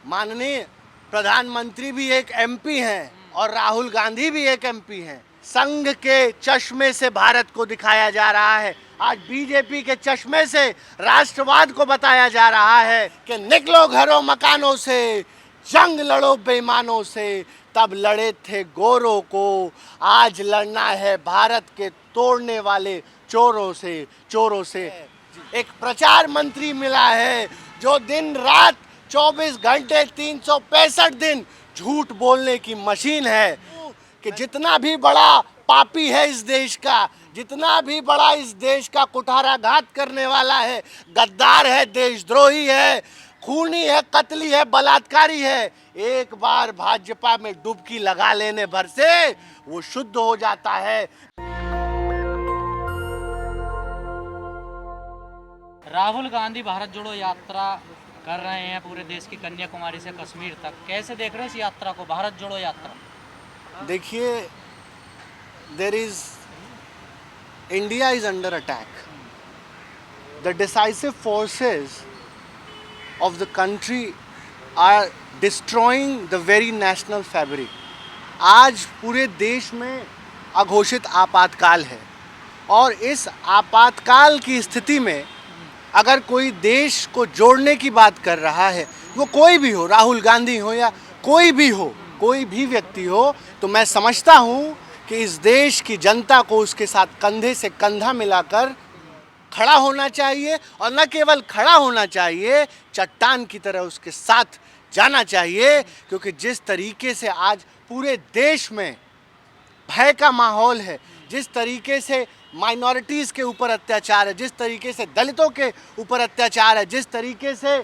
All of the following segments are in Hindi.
माननीय प्रधानमंत्री भी एक एमपी हैं और राहुल गांधी भी एक एमपी हैं। संघ के चश्मे से भारत को दिखाया जा रहा है, आज बीजेपी के चश्मे से राष्ट्रवाद को बताया जा रहा है कि निकलो घरों मकानों से, जंग लड़ो बेईमानों से। तब लड़े थे गोरों को, आज लड़ना है भारत के तोड़ने वाले चोरों से। एक प्रचार मंत्री मिला है जो दिन रात 24 घंटे 365 दिन झूठ बोलने की मशीन है कि जितना भी बड़ा पापी है इस देश का, जितना भी बड़ा इस देश का कुठाराघात करने वाला है, गद्दार है, देशद्रोही है, खूनी है, कतली है, बलात्कारी है, एक बार भाजपा में डुबकी लगा लेने भर से वो शुद्ध हो जाता है। राहुल गांधी भारत जोड़ो यात्रा कर रहे हैं पूरे देश की कन्याकुमारी से कश्मीर तक, कैसे देख रहे हैं इस यात्रा को, भारत जोड़ो यात्रा? देखिए, India is under attack. The decisive forces of the country are destroying the very national fabric। आज पूरे देश में अघोषित आपातकाल है और इस आपातकाल की स्थिति में अगर कोई देश को जोड़ने की बात कर रहा है, वो कोई भी हो, राहुल गांधी हो या कोई भी हो, कोई भी व्यक्ति हो, तो मैं समझता हूँ कि इस देश की जनता को उसके साथ कंधे से कंधा मिलाकर खड़ा होना चाहिए और न केवल खड़ा होना चाहिए, चट्टान की तरह उसके साथ जाना चाहिए। क्योंकि जिस तरीके से आज पूरे देश में भय का माहौल है, जिस तरीके से माइनॉरिटीज़ के ऊपर अत्याचार है, जिस तरीके से दलितों के ऊपर अत्याचार है, जिस तरीके से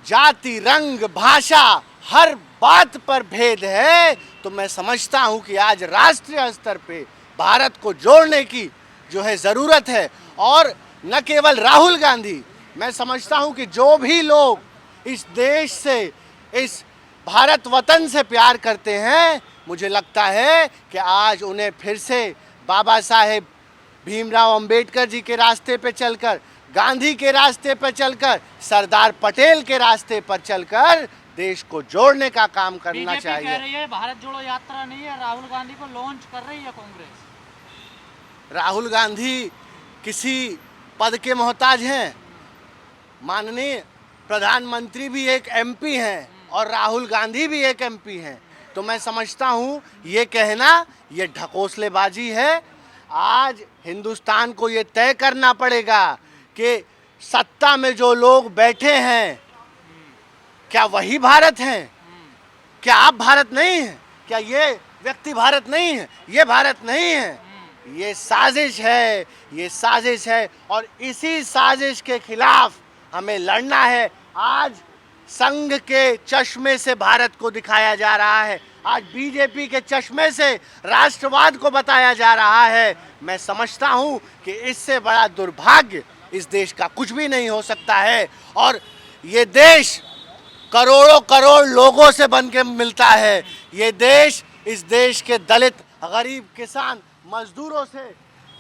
जाति, रंग, भाषा, हर बात पर भेद है, तो मैं समझता हूँ कि आज राष्ट्रीय स्तर पे भारत को जोड़ने की जो है ज़रूरत है। और न केवल राहुल गांधी, मैं समझता हूं कि जो भी लोग इस देश से, इस भारत वतन से प्यार करते हैं, मुझे लगता है कि आज उन्हें फिर से बाबा साहेब भीमराव अंबेडकर जी के रास्ते पे चलकर, गांधी के रास्ते पर चलकर, सरदार पटेल के रास्ते पर चलकर देश को जोड़ने का काम करना चाहिए। कह रही है भारत जोड़ो यात्रा नहीं है, राहुल गांधी को लॉन्च कर रही है कांग्रेस। राहुल गांधी किसी पद के मोहताज हैं? माननीय प्रधानमंत्री भी एक एमपी हैं और राहुल गांधी भी एक एमपी हैं। तो मैं समझता हूँ ये कहना ये ढकोसलेबाजी है। आज हिंदुस्तान को ये तय करना पड़ेगा कि सत्ता में जो लोग बैठे हैं, क्या वही भारत हैं? क्या आप भारत नहीं हैं? क्या ये व्यक्ति भारत नहीं है? ये भारत नहीं है। ये साजिश है, ये साजिश है और इसी साजिश के खिलाफ हमें लड़ना है। आज संघ के चश्मे से भारत को दिखाया जा रहा है, आज बीजेपी के चश्मे से राष्ट्रवाद को बताया जा रहा है। मैं समझता हूँ कि इससे बड़ा दुर्भाग्य इस देश का कुछ भी नहीं हो सकता है। और ये देश करोड़ों करोड़ लोगों से बन के मिलता है। ये देश, इस देश के दलित, गरीब, किसान, मजदूरों से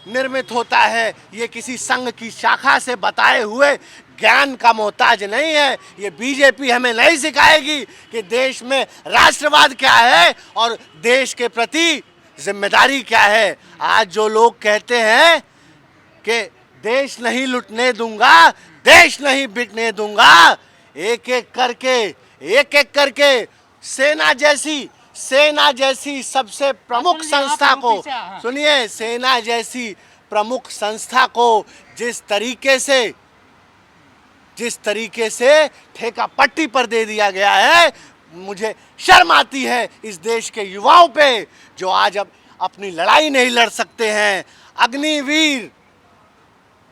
निर्मित होता है। ये किसी संघ की शाखा से बताए हुए ज्ञान का मोहताज नहीं है। ये बीजेपी हमें नहीं सिखाएगी कि देश में राष्ट्रवाद क्या है और देश के प्रति जिम्मेदारी क्या है। आज जो लोग कहते हैं कि देश नहीं लुटने दूंगा, देश नहीं बिकने दूंगा, एक एक करके सेना जैसी सबसे प्रमुख संस्था को सुनिए, सेना जैसी प्रमुख संस्था को जिस तरीके से ठेका पट्टी पर दे दिया गया है, मुझे शर्म आती है इस देश के युवाओं पे जो आज अब अपनी लड़ाई नहीं लड़ सकते हैं। अग्निवीर,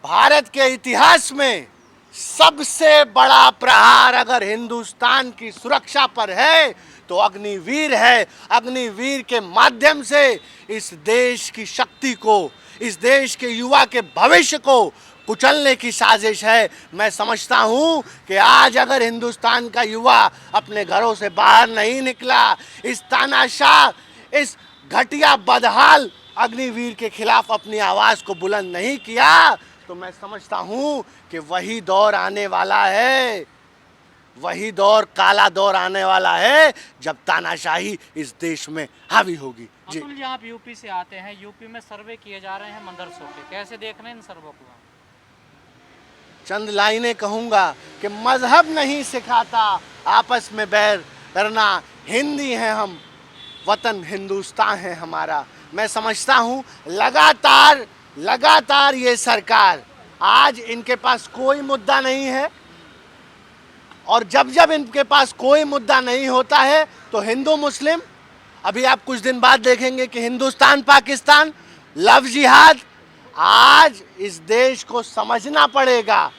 भारत के इतिहास में सबसे बड़ा प्रहार अगर हिंदुस्तान की सुरक्षा पर है तो अग्निवीर है। अग्निवीर के माध्यम से इस देश की शक्ति को, इस देश के युवा के भविष्य को कुचलने की साजिश है। मैं समझता हूँ कि आज अगर हिंदुस्तान का युवा अपने घरों से बाहर नहीं निकला, इस तानाशाह, इस घटिया बदहाल अग्निवीर के खिलाफ अपनी आवाज़ को बुलंद नहीं किया, तो मैं समझता हूँ कि वही दौर आने वाला है वही दौर, काला दौर आने वाला है जब तानाशाही इस देश में हावी होगी। जी। अतुल जी, आप यूपी से आते हैं, यूपी में सर्वे किए जा रहे हैं मदरसों के, कैसे देख रहे हैं इन सर्वों को? चंद लाइनें कहूंगा कि मजहब नहीं सिखाता आपस में बैर करना, हिंदी हैं हम, वतन हिंदुस्तान है हमारा। मैं समझता हूं लगातार ये सरकार, आज इनके पास कोई मुद्दा नहीं है, और जब जब इनके पास कोई मुद्दा नहीं होता है तो हिंदू मुस्लिम, अभी आप कुछ दिन बाद देखेंगे कि हिंदुस्तान पाकिस्तान, लव जिहाद। आज इस देश को समझना पड़ेगा,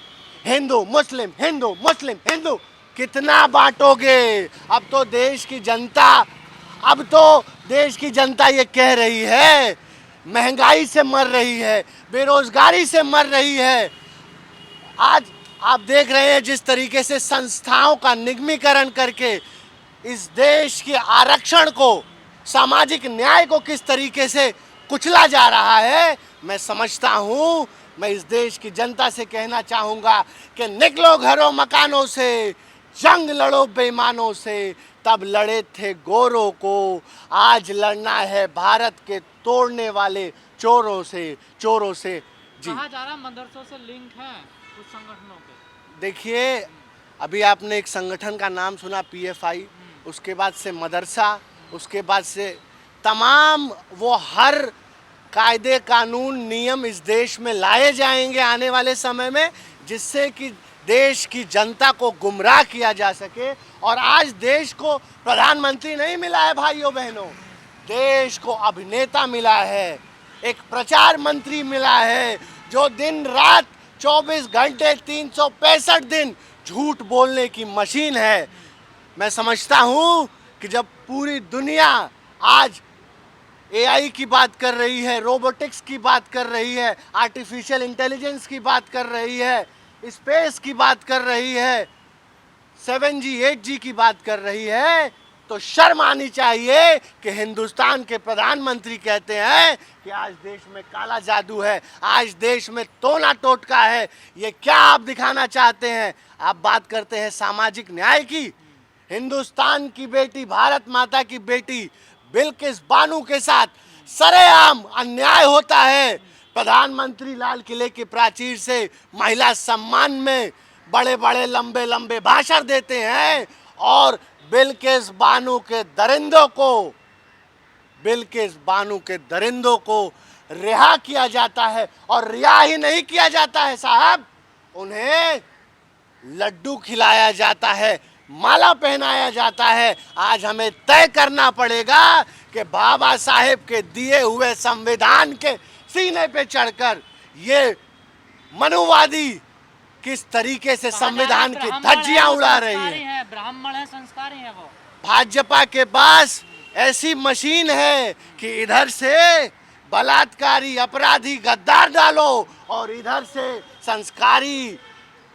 हिंदू मुस्लिम हिंदू मुस्लिम हिंदू कितना बांटोगे? अब तो देश की जनता ये कह रही है, महंगाई से मर रही है, बेरोजगारी से मर रही है। आज आप देख रहे हैं जिस तरीके से संस्थाओं का निगमीकरण करके इस देश के आरक्षण को, सामाजिक न्याय को किस तरीके से कुचला जा रहा है। मैं समझता हूं, मैं इस देश की जनता से कहना चाहूंगा कि निकलो घरों मकानों से, जंग लड़ो बेईमानों से, तब लड़े थे गोरों को, आज लड़ना है भारत के तोड़ने वाले चोरों से। जी। कहा जा रहा है मदरसों से लिंक है कुछ संगठनों के। देखिए, अभी आपने एक संगठन का नाम सुना, PFI, उसके बाद से मदरसा, उसके बाद से तमाम वो हर कायदे कानून नियम इस देश में लाए जाएंगे आने वाले समय में, जिससे कि देश की जनता को गुमराह किया जा सके। और आज देश को प्रधानमंत्री नहीं मिला है भाइयों बहनों, देश को अभिनेता मिला है, एक प्रचार मंत्री मिला है जो दिन रात 24 घंटे 365 दिन झूठ बोलने की मशीन है। मैं समझता हूं कि जब पूरी दुनिया आज AI की बात कर रही है, रोबोटिक्स की बात कर रही है, आर्टिफिशियल इंटेलिजेंस की बात कर रही है, स्पेस की बात कर रही है, 7G 8G की बात कर रही है, तो शर्म आनी चाहिए कि हिंदुस्तान के प्रधानमंत्री कहते हैं कि आज देश में काला जादू है, आज देश में टोना टोटका है। ये क्या आप दिखाना चाहते हैं? आप बात करते हैं सामाजिक न्याय की। हिंदुस्तान की बेटी, भारत माता की बेटी बिल्किस बानो के साथ सरेआम अन्याय होता है। प्रधानमंत्री लाल किले के प्राचीर से महिला सम्मान में बड़े बड़े लंबे लंबे भाषण देते हैं, और बिल्किस बानो के दरिंदों को रिहा किया जाता है। और रिहा ही नहीं किया जाता है साहब, उन्हें लड्डू खिलाया जाता है, माला पहनाया जाता है। आज हमें तय करना पड़ेगा कि बाबा साहेब के दिए हुए संविधान के सीने पे चढ़कर ये मनुवादी किस तरीके से संविधान की धज्जियां उड़ा रही है। ब्राह्मण है, संस्कारी है वो। भाजपा के पास ऐसी मशीन है कि इधर से बलात्कारी अपराधी गद्दार डालो और इधर से संस्कारी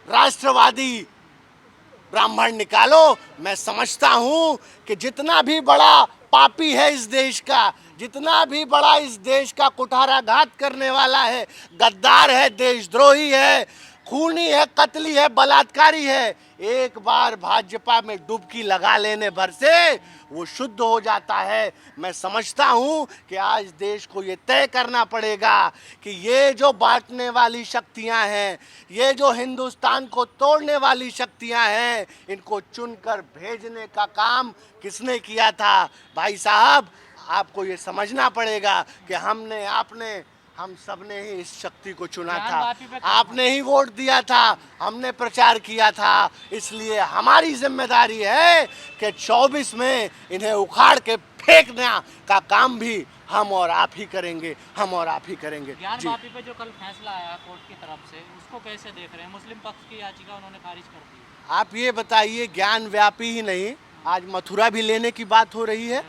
राष्ट्रवादी ब्राह्मण निकालो। मैं समझता हूं कि जितना भी बड़ा पापी है इस देश का, जितना भी बड़ा इस देश का कुठाराघात करने वाला है, गद्दार है, देशद्रोही है, खूनी है, कतली है, बलात्कारी है, एक बार भाजपा में डुबकी लगा लेने भर से वो शुद्ध हो जाता है। मैं समझता हूं कि आज देश को ये तय करना पड़ेगा कि ये जो बांटने वाली शक्तियां हैं, ये जो हिंदुस्तान को तोड़ने वाली शक्तियां हैं, इनको चुनकर भेजने का काम किसने किया था? भाई साहब, आपको ये समझना पड़ेगा कि हम सब ने ही इस शक्ति को चुना था, आपने ही वोट दिया था, हमने प्रचार किया था। इसलिए हमारी जिम्मेदारी है कि 24 में इन्हें उखाड़ के फेंकने का काम भी हम और आप ही करेंगे। ज्ञान वापी पे जो कल फैसला आया कोर्ट की तरफ से, उसको कैसे देख रहे हैं? मुस्लिम पक्ष की याचिका उन्होंने खारिज कर दी। आप ये बताइए, ज्ञान व्यापी ही नहीं, आज मथुरा भी लेने की बात हो रही है।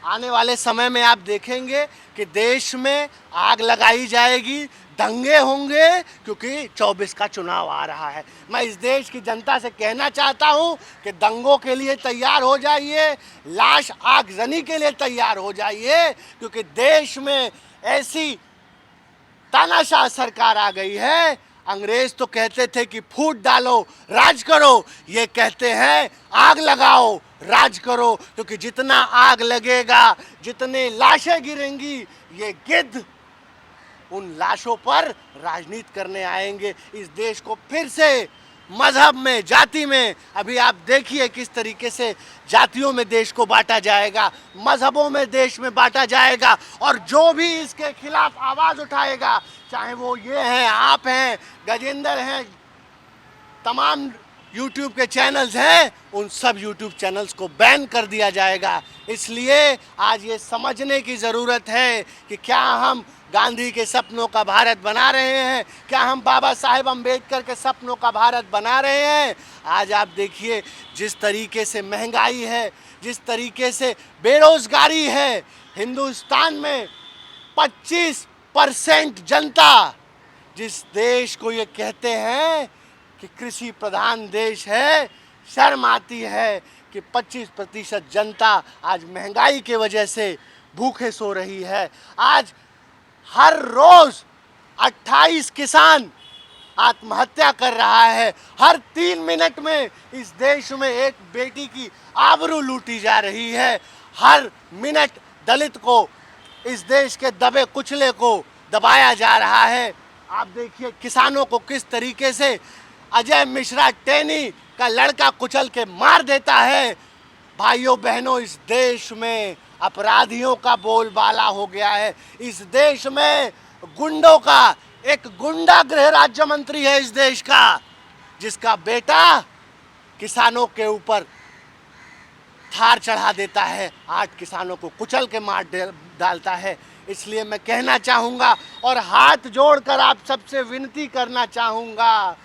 आने वाले समय में आप देखेंगे कि देश में आग लगाई जाएगी, दंगे होंगे, क्योंकि 24 का चुनाव आ रहा है। मैं इस देश की जनता से कहना चाहता हूं कि दंगों के लिए तैयार हो जाइए, लाश आगजनी के लिए तैयार हो जाइए, क्योंकि देश में ऐसी तानाशाह सरकार आ गई है। अंग्रेज तो कहते थे कि फूट डालो राज करो, ये कहते हैं आग लगाओ राज करो, क्योंकि जितना आग लगेगा, जितने लाशें गिरेंगी, ये गिद्ध उन लाशों पर राजनीति करने आएंगे। इस देश को फिर से मजहब में, जाति में, अभी आप देखिए किस तरीके से जातियों में देश को बांटा जाएगा, मजहबों में देश में बांटा जाएगा, और जो भी इसके खिलाफ आवाज उठाएगा, चाहे वो ये हैं, आप हैं, गजेंद्र हैं, तमाम YouTube के चैनल्स हैं, उन सब YouTube चैनल्स को बैन कर दिया जाएगा। इसलिए आज ये समझने की ज़रूरत है कि क्या हम गांधी के सपनों का भारत बना रहे हैं, क्या हम बाबा साहेब अम्बेडकर के सपनों का भारत बना रहे हैं। आज आप देखिए जिस तरीके से महंगाई है, जिस तरीके से बेरोजगारी है, हिंदुस्तान में 25% जनता, जिस देश को ये कहते हैं कि कृषि प्रधान देश है, शर्म आती है कि 25% जनता आज महंगाई के वजह से भूखे सो रही है। आज हर रोज 28 किसान आत्महत्या कर रहा है। हर 3 मिनट में इस देश में एक बेटी की आबरू लूटी जा रही है। हर मिनट दलित को, इस देश के दबे कुचले को दबाया जा रहा है। आप देखिए किसानों को किस तरीके से अजय मिश्रा टेनी का लड़का कुचल के मार देता है। भाइयों बहनों, इस देश में अपराधियों का बोलबाला हो गया है। इस देश में गुंडों का, एक गुंडा गृह राज्य मंत्री है इस देश का, जिसका बेटा किसानों के ऊपर थार चढ़ा देता है, 8 किसानों को कुचल के मार डालता है। इसलिए मैं कहना चाहूँगा और हाथ जोड़कर आप सबसे विनती करना चाहूँगा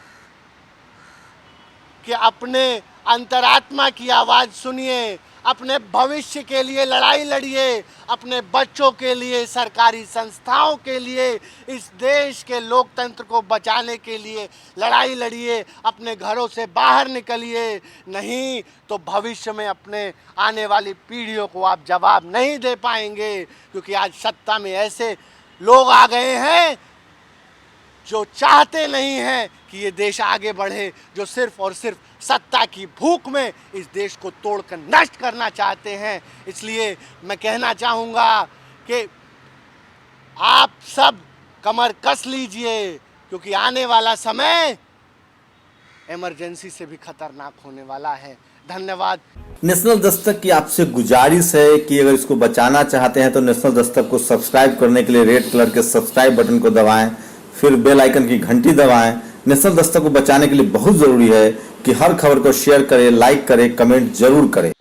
कि अपने अंतरात्मा की आवाज़ सुनिए, अपने भविष्य के लिए लड़ाई लड़िए, अपने बच्चों के लिए, सरकारी संस्थाओं के लिए, इस देश के लोकतंत्र को बचाने के लिए लड़ाई लड़िए, अपने घरों से बाहर निकलिए। नहीं तो भविष्य में अपने आने वाली पीढ़ियों को आप जवाब नहीं दे पाएंगे, क्योंकि आज सत्ता में ऐसे लोग आ गए हैं जो चाहते नहीं हैं कि ये देश आगे बढ़े, जो सिर्फ और सिर्फ सत्ता की भूख में इस देश को तोड़कर नष्ट करना चाहते हैं। इसलिए मैं कहना चाहूँगा कि आप सब कमर कस लीजिए, क्योंकि आने वाला समय इमरजेंसी से भी खतरनाक होने वाला है। धन्यवाद। नेशनल दस्तक की आपसे गुजारिश है कि अगर इसको बचाना चाहते हैं तो नेशनल दस्तक को सब्सक्राइब करने के लिए रेड कलर के सब्सक्राइब बटन को दबाएं, फिर बेल आइकन की घंटी दबाएं। नेशनल दस्तक को बचाने के लिए बहुत जरूरी है कि हर खबर को शेयर करें, लाइक करें, कमेंट जरूर करें।